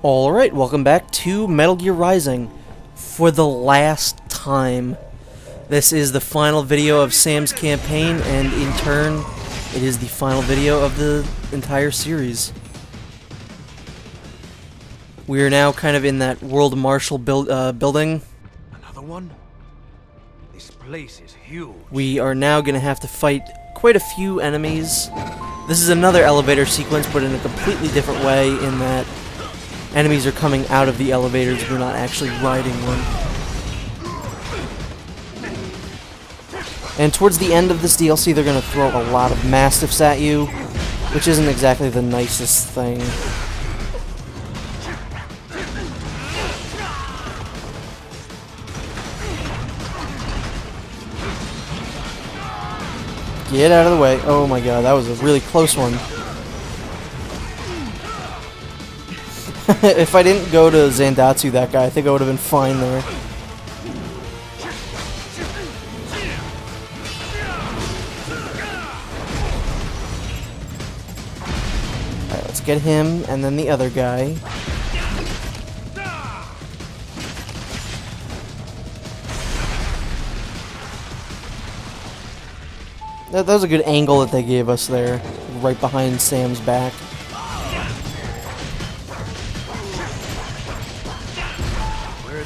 Alright, welcome back to Metal Gear Rising. For the last time. This is the final video of Sam's campaign, and in turn, it is the final video of the entire series. We are now kind of in that World Marshal building. Another one? This place is huge. We are now going to have to fight quite a few enemies. This is another elevator sequence, but in a completely different way, in that enemies are coming out of the elevators, we're not actually riding one. And towards the end of this DLC, they're going to throw a lot of Mastiffs at you, which isn't exactly the nicest thing. Get out of the way. Oh my god, that was a really close one. If I didn't go to Zandatsu, that guy, I think I would have been fine there. Alright, let's get him, and then the other guy. That was a good angle that they gave us there, right behind Sam's back.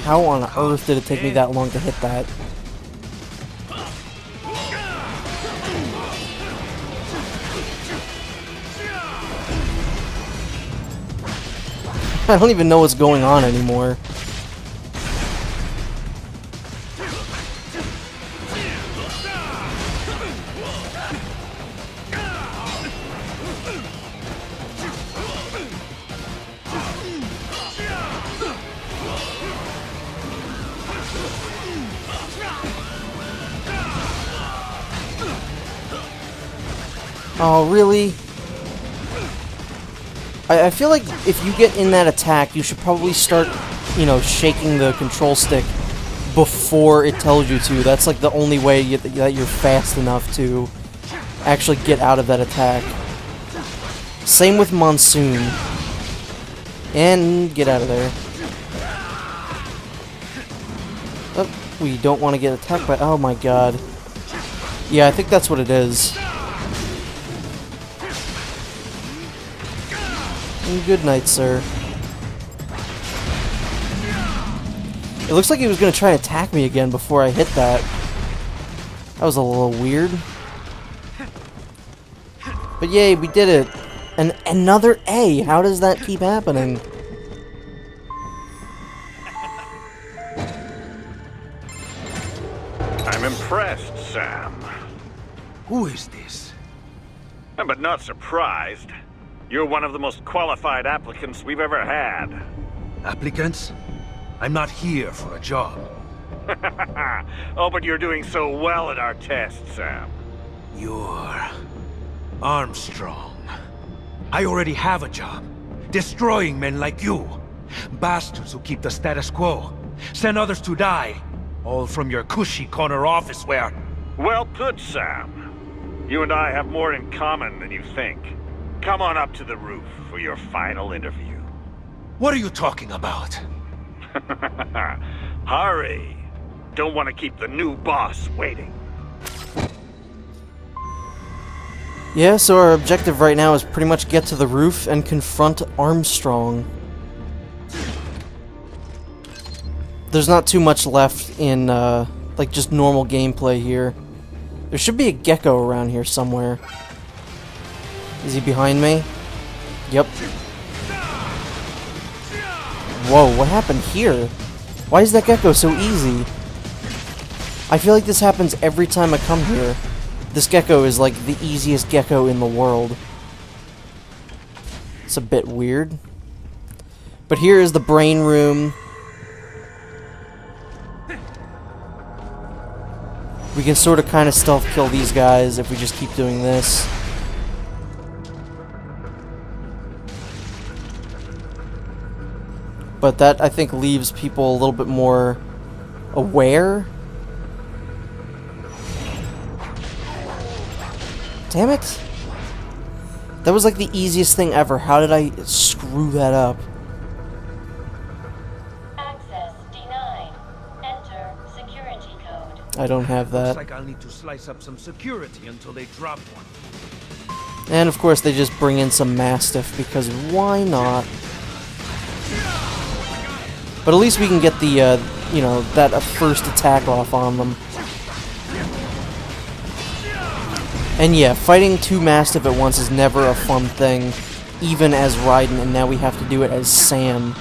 How on earth did it take me that long to hit that? I don't even know what's going on anymore. Oh, really? I feel like if you get in that attack, you should probably start, shaking the control stick before it tells you to. That's like the only way that you're fast enough to actually get out of that attack. Same with Monsoon. And get out of there. Oh, we don't want to get attacked by... Oh my god. Yeah, I think that's what it is. Good night, sir. It looks like he was going to try and attack me again before I hit that. That was a little weird. But yay, we did it. And another A. How does that keep happening? I'm impressed, Sam. Who is this? But not surprised. You're one of the most qualified applicants we've ever had. Applicants? I'm not here for a job. Oh, but you're doing so well at our test, Sam. You're... Armstrong. I already have a job. Destroying men like you. Bastards who keep the status quo. Send others to die. All from your cushy corner office where... Well put, Sam. You and I have more in common than you think. Come on up to the roof for your final interview. What are you talking about? Hurry! Don't want to keep the new boss waiting. Yeah, so our objective right now is pretty much get to the roof and confront Armstrong. There's not too much left in, just normal gameplay here. There should be a gecko around here somewhere. Is he behind me? Yep. Whoa, what happened here? Why is that gecko so easy? I feel like this happens every time I come here. This gecko is like the easiest gecko in the world. It's a bit weird. But here is the brain room. We can sort of kind of stealth kill these guys if we just keep doing this. But that, I think, leaves people a little bit more aware. Damn it! That was like the easiest thing ever. How did I screw that up? I don't have that. Looks like I'll need to slice up some security until they drop one. And of course they just bring in some Mastiff, because why not? But at least we can get the, you know, that first attack off on them. And yeah, fighting 2 Mastiff at once is never a fun thing, even as Raiden, and now we have to do it as Sam.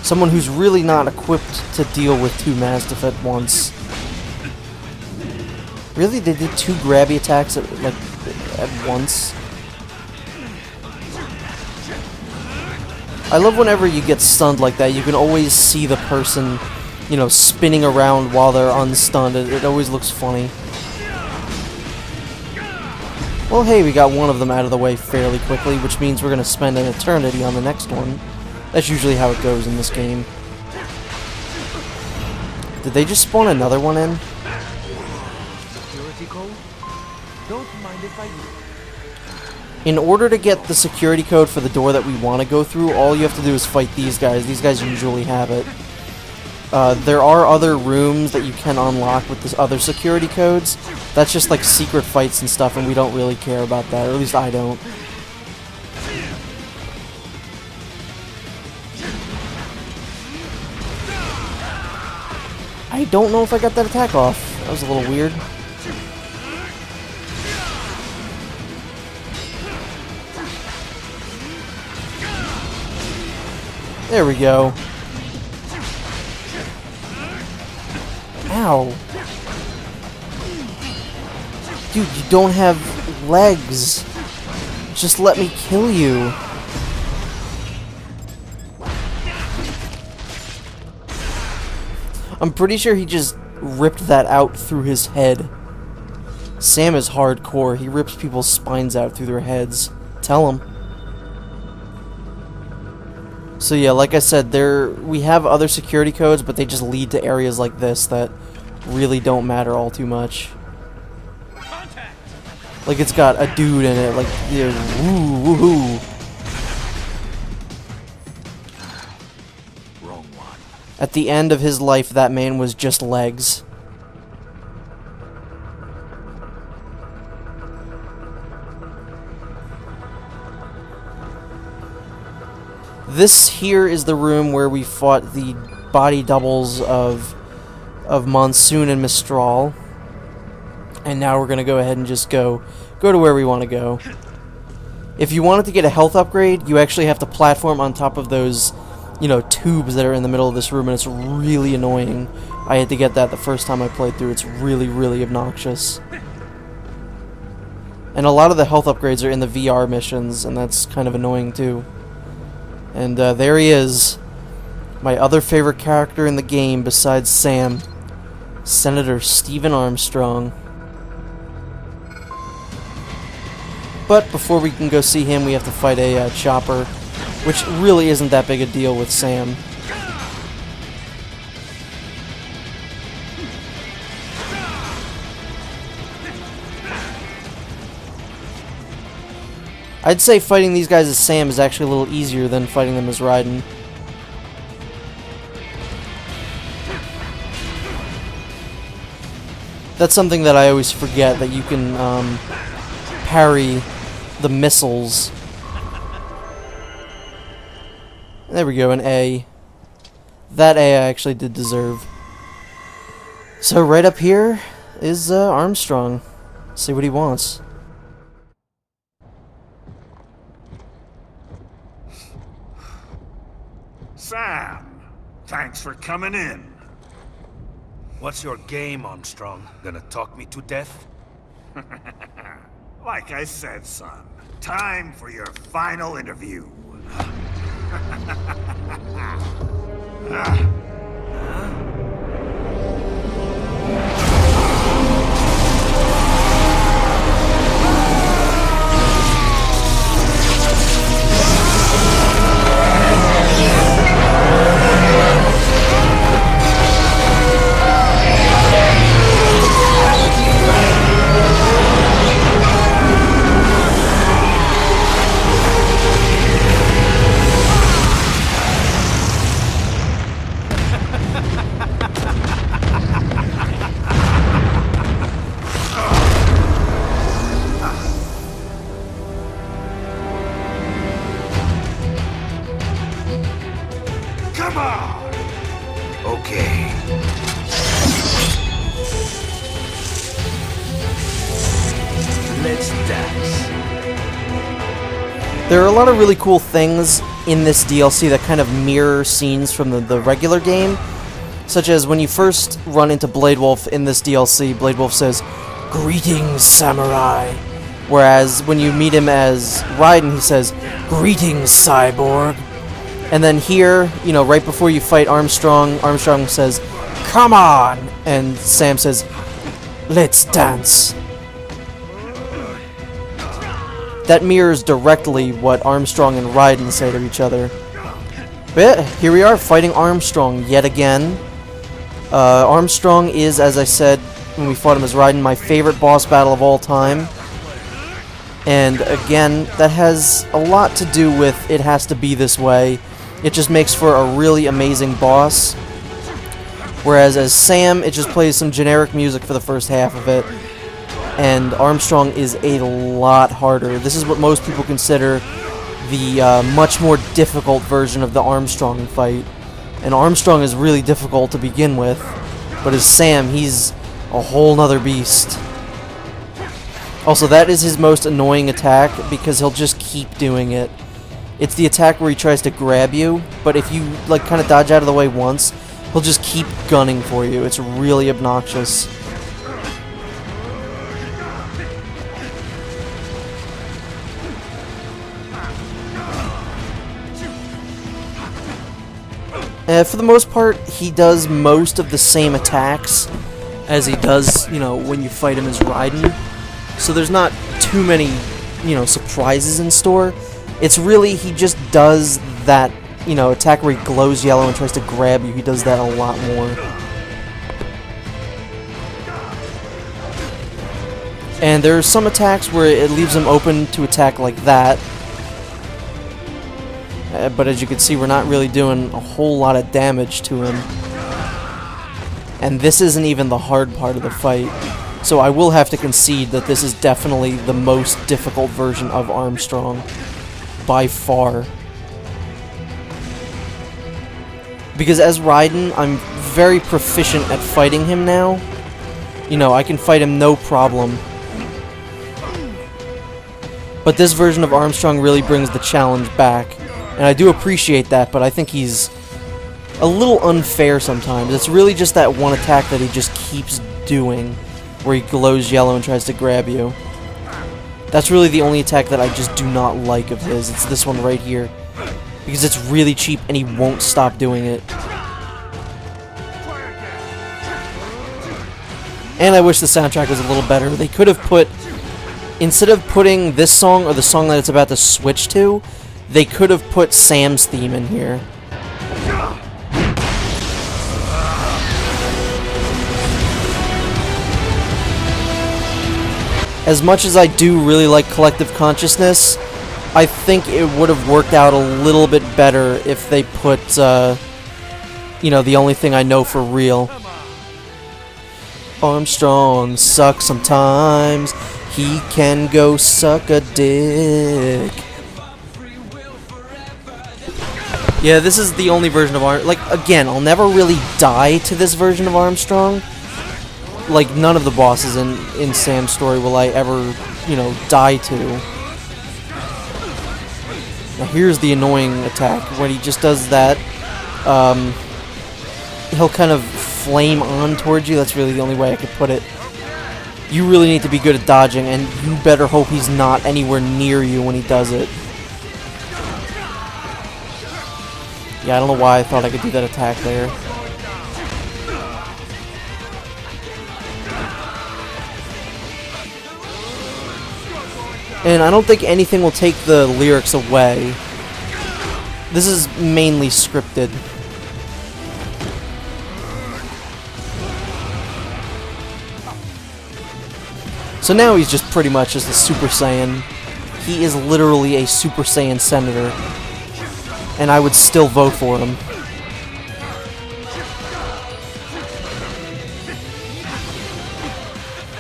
Someone who's really not equipped to deal with 2 Mastiff at once. Really? They did 2 grabby attacks at once? I love whenever you get stunned like that, you can always see the person, you know, spinning around while they're unstunned. It always looks funny. Well, hey, we got one of them out of the way fairly quickly, which means we're going to spend an eternity on the next one. That's usually how it goes in this game. Did they just spawn another one in? Security code? Don't mind if I do. In order to get the security code for the door that we want to go through, all you have to do is fight these guys. These guys usually have it. There are other rooms that you can unlock with the other security codes. That's just like secret fights and stuff, and we don't really care about that, or at least I don't. I don't know if I got that attack off. That was a little weird. There we go. Ow. Dude, you don't have legs. Just let me kill you. I'm pretty sure he just ripped that out through his head. Sam is hardcore. He rips people's spines out through their heads. Tell him. So yeah, like I said, we have other security codes, but they just lead to areas like this that really don't matter all too much. Like it's got a dude in it, like, yeah, woo, woohoo. Wrong one. At the end of his life, that man was just legs. This here is the room where we fought the body doubles of Monsoon and Mistral. And now we're gonna go ahead and just go to where we want to go. If you wanted to get a health upgrade, you actually have to platform on top of those, you know, tubes that are in the middle of this room, and it's really annoying. I had to get that the first time I played through. It's really, really obnoxious. And a lot of the health upgrades are in the VR missions, and that's kind of annoying too. And there he is. My other favorite character in the game besides Sam. Senator Stephen Armstrong. But before we can go see him, we have to fight a chopper, which really isn't that big a deal with Sam. I'd say fighting these guys as Sam is actually a little easier than fighting them as Raiden. That's something that I always forget, that you can parry the missiles. There we go, an A. That A I actually did deserve. So right up here is Armstrong. See what he wants. Sam, thanks for coming in. What's your game, Armstrong? Gonna talk me to death? Like I said, son, time for your final interview. Come on! Okay. Let's dance. There are a lot of really cool things in this DLC that kind of mirror scenes from the regular game, such as when you first run into Blade Wolf in this DLC, Blade Wolf says, "Greetings, samurai," whereas when you meet him as Raiden, he says, "Greetings, cyborg." And then here, you know, right before you fight Armstrong, Armstrong says, "Come on!" and Sam says, "Let's dance." That mirrors directly what Armstrong and Raiden say to each other. But yeah, here we are, fighting Armstrong yet again. Armstrong is, as I said when we fought him as Raiden, my favorite boss battle of all time. And again, that has a lot to do with it has to be this way. It just makes for a really amazing boss. Whereas as Sam, it just plays some generic music for the first half of it. And Armstrong is a lot harder. This is what most people consider the much more difficult version of the Armstrong fight. And Armstrong is really difficult to begin with, but as Sam, he's a whole nother beast. Also, that is his most annoying attack because he'll just keep doing it. It's the attack where he tries to grab you, but if you like kind of dodge out of the way once, he'll just keep gunning for you. It's really obnoxious. For the most part, he does most of the same attacks as he does, you know, when you fight him as Raiden. So there's not too many, you know, surprises in store. It's really, he just does that, you know, attack where he glows yellow and tries to grab you. He does that a lot more. And there are some attacks where it leaves him open to attack like that. But as you can see, we're not really doing a whole lot of damage to him. And this isn't even the hard part of the fight. So I will have to concede that this is definitely the most difficult version of Armstrong. By far. Because as Raiden, I'm very proficient at fighting him now. You know, I can fight him no problem. But this version of Armstrong really brings the challenge back. And I do appreciate that, but I think he's a little unfair sometimes. It's really just that one attack that he just keeps doing, where he glows yellow and tries to grab you. That's really the only attack that I just do not like of his. It's this one right here. Because it's really cheap and he won't stop doing it. And I wish the soundtrack was a little better. They could have put, instead of putting this song or the song that it's about to switch to, they could have put Sam's theme in here. As much as I do really like Collective Consciousness, I think it would have worked out a little bit better if they put, you know, The Only Thing I Know for Real. Armstrong sucks sometimes. He can go suck a dick. Yeah, this is the only version of Like, again, I'll never really die to this version of Armstrong. Like, none of the bosses in Sam's story will I ever, you know, die to. Now, here's the annoying attack. When he just does that, he'll kind of flame on towards you. That's really the only way I could put it. You really need to be good at dodging, and you better hope he's not anywhere near you when he does it. Yeah, I don't know why I thought I could do that attack there. And I don't think anything will take the lyrics away. This is mainly scripted. So now he's just pretty much just a Super Saiyan. He is literally a Super Saiyan Senator. And I would still vote for him.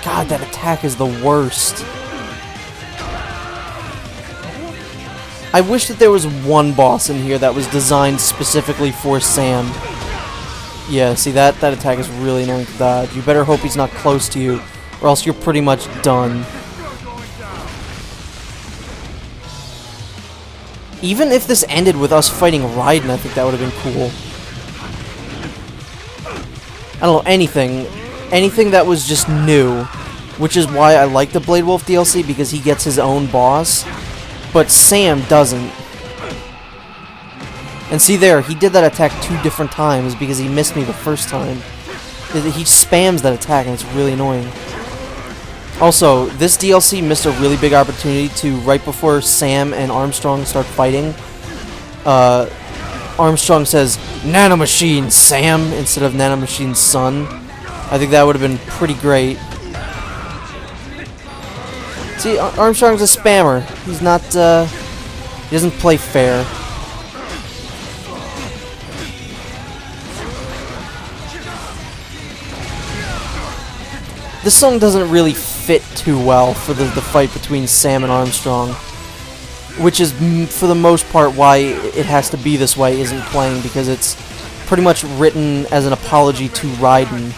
God, that attack is the worst. I wish that there was one boss in here that was designed specifically for Sam. Yeah, see, that attack is really annoying to dodge. You better hope he's not close to you, or else you're pretty much done. Even if this ended with us fighting Raiden, I think that would have been cool. I don't know, anything that was just new, which is why I like the Blade Wolf DLC, because he gets his own boss, but Sam doesn't. And see there, he did that attack 2 different times because he missed me the first time. He spams that attack and it's really annoying. Also, this DLC missed a really big opportunity to, right before Sam and Armstrong start fighting, Armstrong says, "Nanomachine, Sam," instead of Nanomachine's son. I think that would have been pretty great. See, Armstrong's a spammer. He's not, he doesn't play fair. This song doesn't really fit too well for the fight between Sam and Armstrong, which is, for the most part, why it has to be this way, isn't playing, because it's pretty much written as an apology to Raiden.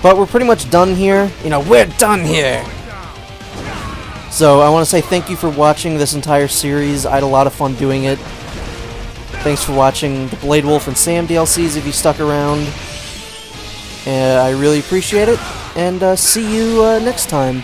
But we're pretty much done here. You know, we're done here! So, I want to say thank you for watching this entire series. I had a lot of fun doing it. Thanks for watching the Blade Wolf and Sam DLCs if you stuck around. I really appreciate it, and see you next time.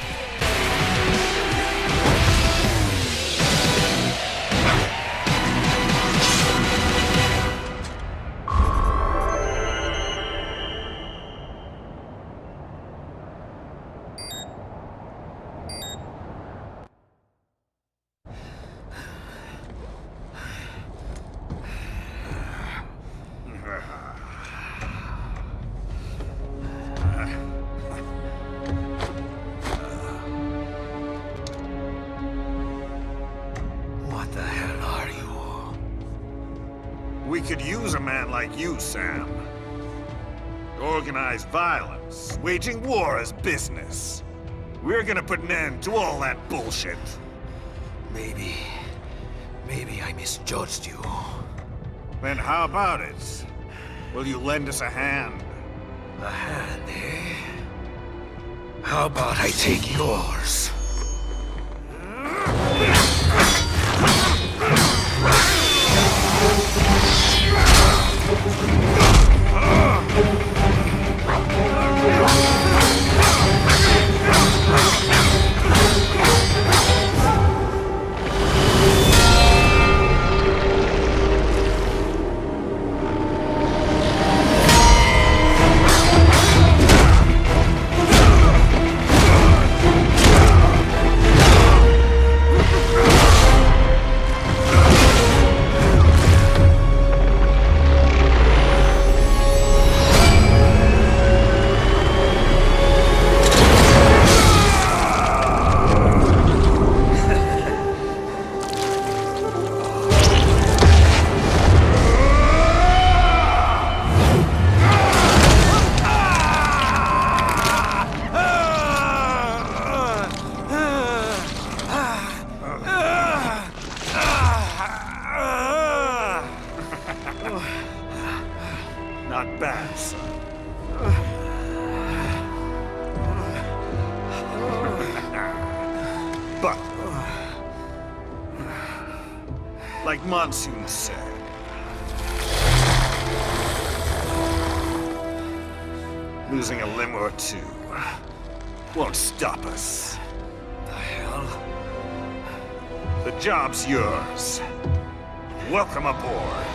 What the hell are you? We could use a man like you, Sam. Organized violence, waging war is business. We're gonna put an end to all that bullshit. Maybe I misjudged you. Then how about it? Will you lend us a hand? A hand, eh? How about I take yours? Not bad, son. But, like Monsoon said, losing a limb or two won't stop us. The hell? The job's yours. Welcome aboard.